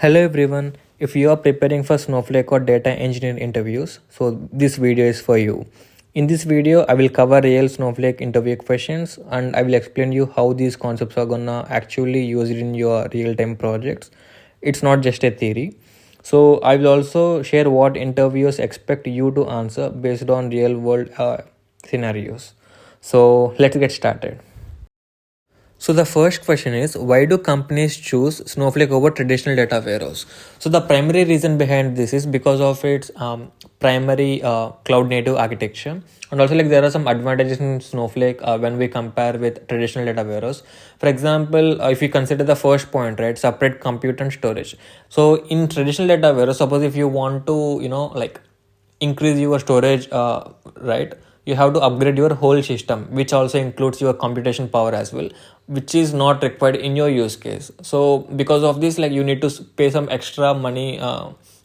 Hello everyone. If you are preparing for Snowflake or data engineering interviews, so this video is for you. In this video, I will cover real Snowflake interview questions and I will explain you how these concepts are gonna actually use it in your real-time projects. It's not just a theory. So I will also share what interviewers expect you to answer based on real-world scenarios. So let's get started. So the first question is, why do companies choose Snowflake over traditional data warehouse? So the primary reason behind this is because of its primary cloud native architecture, and also like there are some advantages in Snowflake when we compare with traditional data warehouse. For example, if you consider the first point, right, separate compute and storage. So in traditional data warehouse, suppose if you want to like increase your storage, right, you have to upgrade your whole system, which also includes your computation power as well, which is not required in your use case. So because of this, like you need to pay some extra money,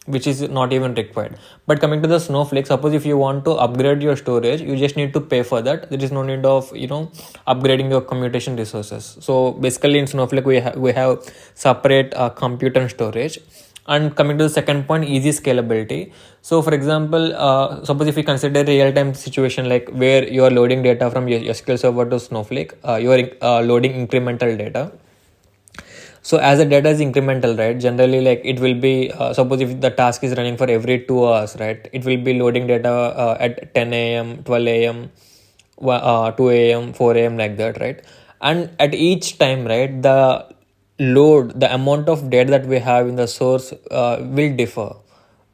which is not even required. But coming to the Snowflake, suppose if you want to upgrade your storage, you just need to pay for that. There is no need of upgrading your computation resources. So basically in Snowflake we have separate compute and storage. And coming to the second point, easy scalability. So for example, suppose if we consider a real-time situation, like where you are loading data from your SQL server to Snowflake, you are loading incremental data. So as the data is incremental, right, generally like it will be suppose if the task is running for every 2 hours, right, it will be loading data at 10 a.m, 12 a.m, 2 a.m, 4 a.m, like that, right? And at each time, right, the amount of data that we have in the source will differ.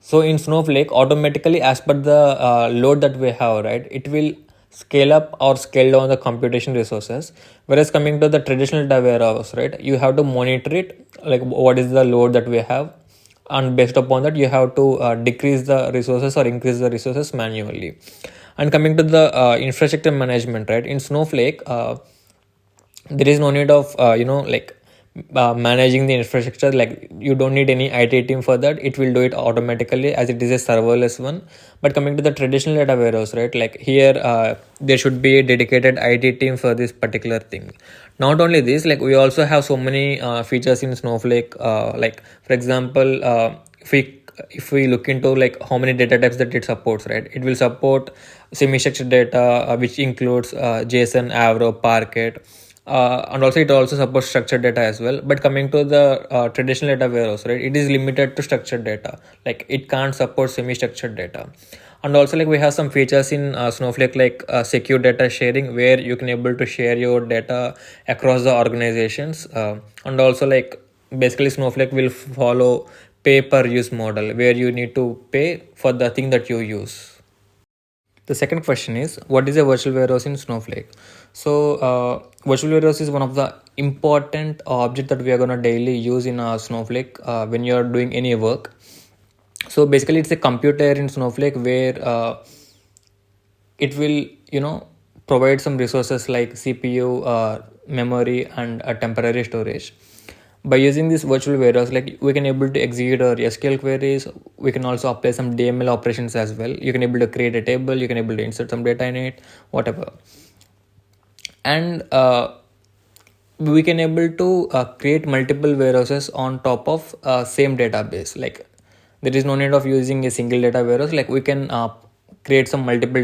So in Snowflake, automatically as per the load that we have, right, it will scale up or scale down the computation resources. Whereas coming to the traditional data warehouse, right, you have to monitor it, like what is the load that we have, and based upon that you have to decrease the resources or increase the resources manually. And coming to the infrastructure management, right, in Snowflake, there is no need of like managing the infrastructure. Like you don't need any IT team for that, it will do it automatically as it is a serverless one. But coming to the traditional data warehouse, right, like here there should be a dedicated IT team for this particular thing. Not only this, like we also have so many features in Snowflake, like for example, if we look into like how many data types that it supports, right, it will support semi-structured data, which includes JSON, Avro, Parquet, and also it also supports structured data as well. But coming to the traditional data warehouse, right, it is limited to structured data, like it can't support semi-structured data. And also like we have some features in Snowflake, like secure data sharing, where you can able to share your data across the organizations. And also like basically Snowflake will follow pay per use model, where you need to pay for the thing that you use. The second question is, what is a virtual warehouse in Snowflake? So virtual warehouse is one of the important object that we are going to daily use in Snowflake when you are doing any work. So basically it's a computer in Snowflake where it will provide some resources like CPU, memory, and a temporary storage. By using this virtual warehouse, like we can able to execute our SQL queries. We can also apply some DML operations as well. You can able to create a table, you can able to insert some data in it, whatever. And we can able to create multiple warehouses on top of same database. Like there is no need of using a single data warehouse. Like we can create some multiple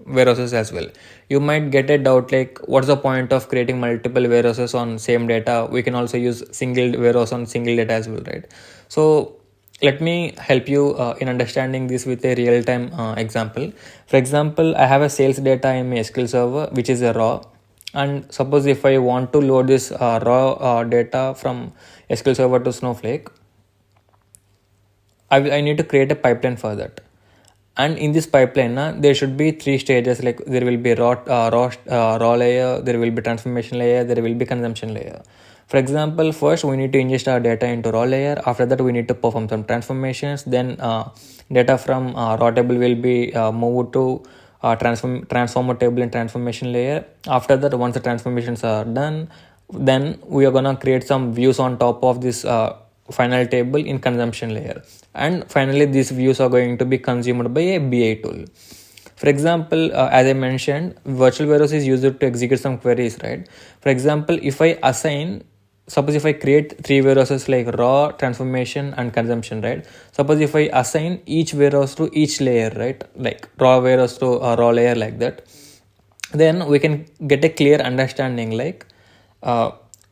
warehouses as well. You might get a doubt like, what's the point of creating multiple warehouses on same data? We can also use single warehouse on single data as well, right? So let me help you in understanding this with a real-time example. For example, I have a sales data in my SQL server, which is a raw. And suppose if I want to load this raw data from SQL server to Snowflake, I need to create a pipeline for that. And in this pipeline, there should be 3 stages. Like there will be raw layer, there will be transformation layer, there will be consumption layer. For example, first we need to ingest our data into raw layer. After that, we need to perform some transformations. Then data from raw table will be moved to transformer table and transformation layer. After that, once the transformations are done, then we are gonna create some views on top of this final table in consumption layer. And finally, these views are going to be consumed by a BI tool. For example, as I mentioned, virtual warehouse is used to execute some queries, right? For example, if I assign suppose if I create three warehouses like raw, transformation, and consumption, right? Suppose if I assign each warehouse to each layer, right? Like raw warehouse to a raw layer like that, then we can get a clear understanding like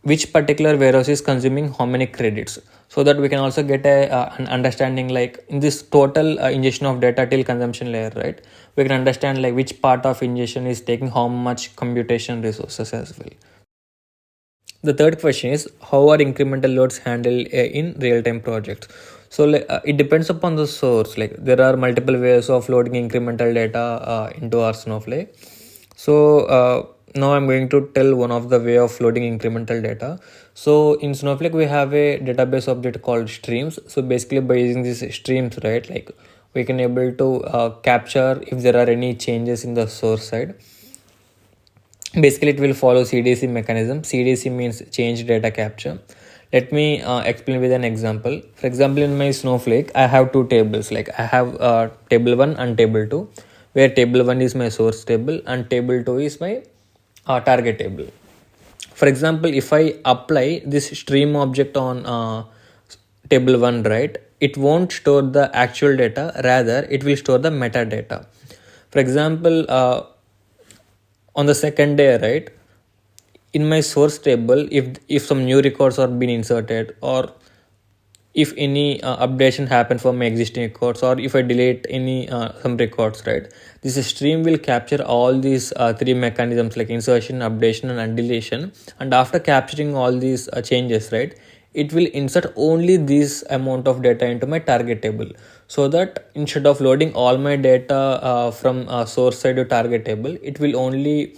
which particular warehouse is consuming how many credits, so that we can also get an understanding like in this total ingestion of data till consumption layer, right? We can understand like which part of ingestion is taking how much computation resources as well. The third question is, how are incremental loads handled in real-time projects? So it depends upon the source. Like there are multiple ways of loading incremental data into our Snowflake. So now I'm going to tell one of the way of loading incremental data. So in Snowflake we have a database object called streams. So basically by using these streams, right, like we can able to capture if there are any changes in the source side. Basically it will follow CDC mechanism. CDC means change data capture. Let me explain with an example. For example, in my Snowflake I have two tables. Like I have table 1 and table 2, where table 1 is my source table and table 2 is my target table. For example, if I apply this stream object on table 1, right, it won't store the actual data, rather it will store the metadata. For example, on the second day, right, in my source table, if some new records are being inserted, or if any updation happen for my existing records, or if I delete any some records, right, this stream will capture all these three mechanisms like insertion, updation, and deletion. And after capturing all these changes, right, it will insert only this amount of data into my target table, so that instead of loading all my data from source side to target table, it will only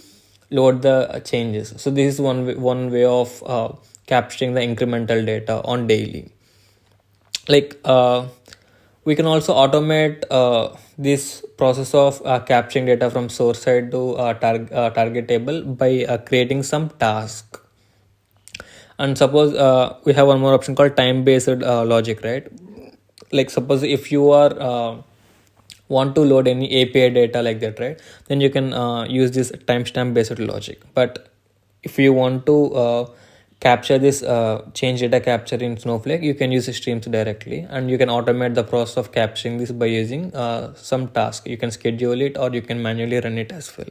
load the changes. So this is one way of capturing the incremental data on daily. Like we can also automate this process of capturing data from source side to target table by creating some task. And suppose we have one more option called time based logic, right? Like suppose if you are want to load any API data like that, right, then you can use this timestamp based logic. But if you want to capture this change data capture in Snowflake, you can use streams directly, and you can automate the process of capturing this by using some task. You can schedule it or you can manually run it as well.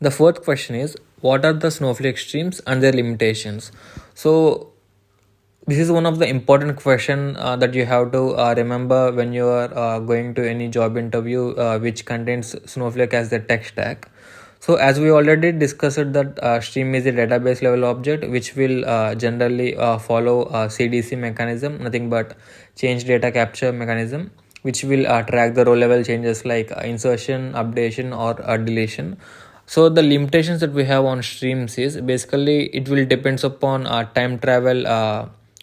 The fourth question is, what are the Snowflake streams and their limitations? So this is one of the important question that you have to remember when you are going to any job interview which contains Snowflake as the tech stack. So as we already discussed that stream is a database level object which will generally follow CDC mechanism, nothing but change data capture mechanism, which will track the row level changes like insertion, updation, or deletion. So the limitations that we have on streams is basically it will depends upon time travel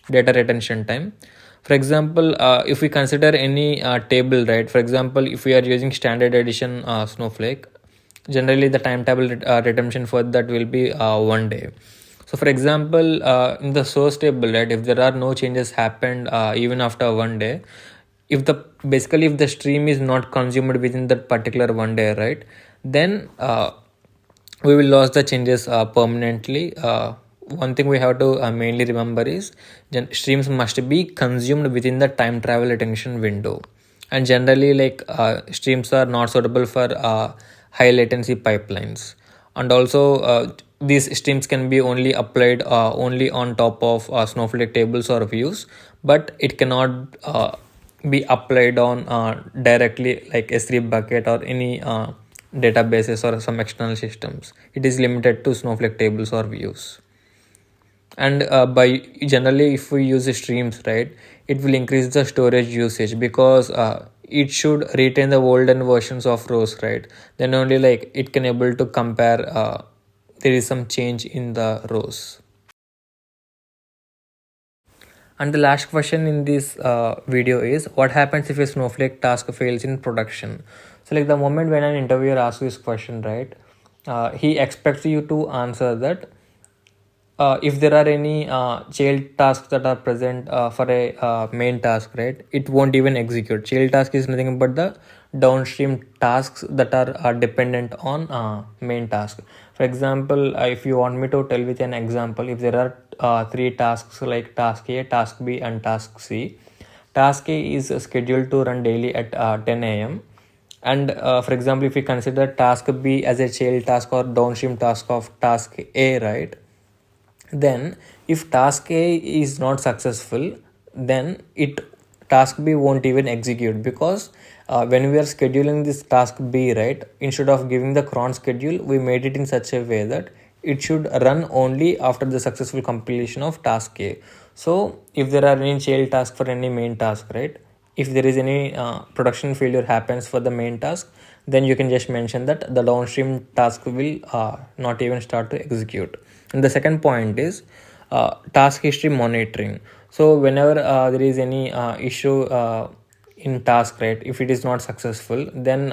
data retention time. For example, if we consider any table, right, for example, if we are using standard edition Snowflake, generally the time table retention for that will be 1 day. So for example, in the source table, right, if there are no changes happened even after 1 day, if the stream is not consumed within that particular 1 day, right, then we will lose the changes permanently. One thing we have to mainly remember is streams must be consumed within the time travel retention window. And generally, like streams are not suitable for high latency pipelines. And also these streams can be only applied only on top of Snowflake tables or views, but it cannot be applied on directly like S3 bucket or any databases or some external systems. It is limited to Snowflake tables or views. And by generally if we use the streams, right, it will increase the storage usage because it should retain the olden versions of rows, right? Then only like it can able to compare there is some change in the rows. And the last question in this video is, what happens if a Snowflake task fails in production? So like the moment when an interviewer asks this question, right, he expects you to answer that if there are any child tasks that are present for a main task, right, it won't even execute. Child task is nothing but the downstream tasks that are dependent on main task. For example, if you want me to tell with an example, if there are three tasks like task A, task B and task C. Task A is scheduled to run daily at 10 a.m. And for example, if we consider task B as a child task or downstream task of task A, right, then if task A is not successful, then task B won't even execute, because when we are scheduling this task B, right, instead of giving the cron schedule, we made it in such a way that it should run only after the successful completion of task A. So if there are any child task for any main task, right, if there is any production failure happens for the main task, then you can just mention that the downstream task will not even start to execute. And the second point is task history monitoring. So whenever there is any issue in task, right, if it is not successful, then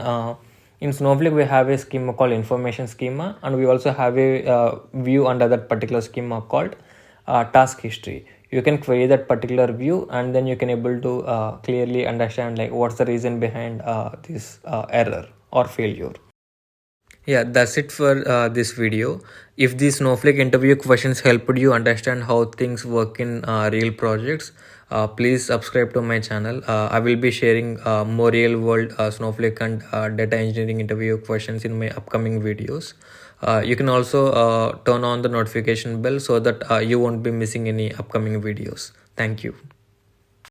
in Snowflake we have a schema called information schema, and we also have a view under that particular schema called task history. You can query that particular view, and then you can able to clearly understand like what's the reason behind this error or failure. Yeah, that's it for this video. If these Snowflake interview questions helped you understand how things work in real projects, please subscribe to my channel. I will be sharing more real world Snowflake and data engineering interview questions in my upcoming videos. You can also turn on the notification bell so that you won't be missing any upcoming videos. Thank you.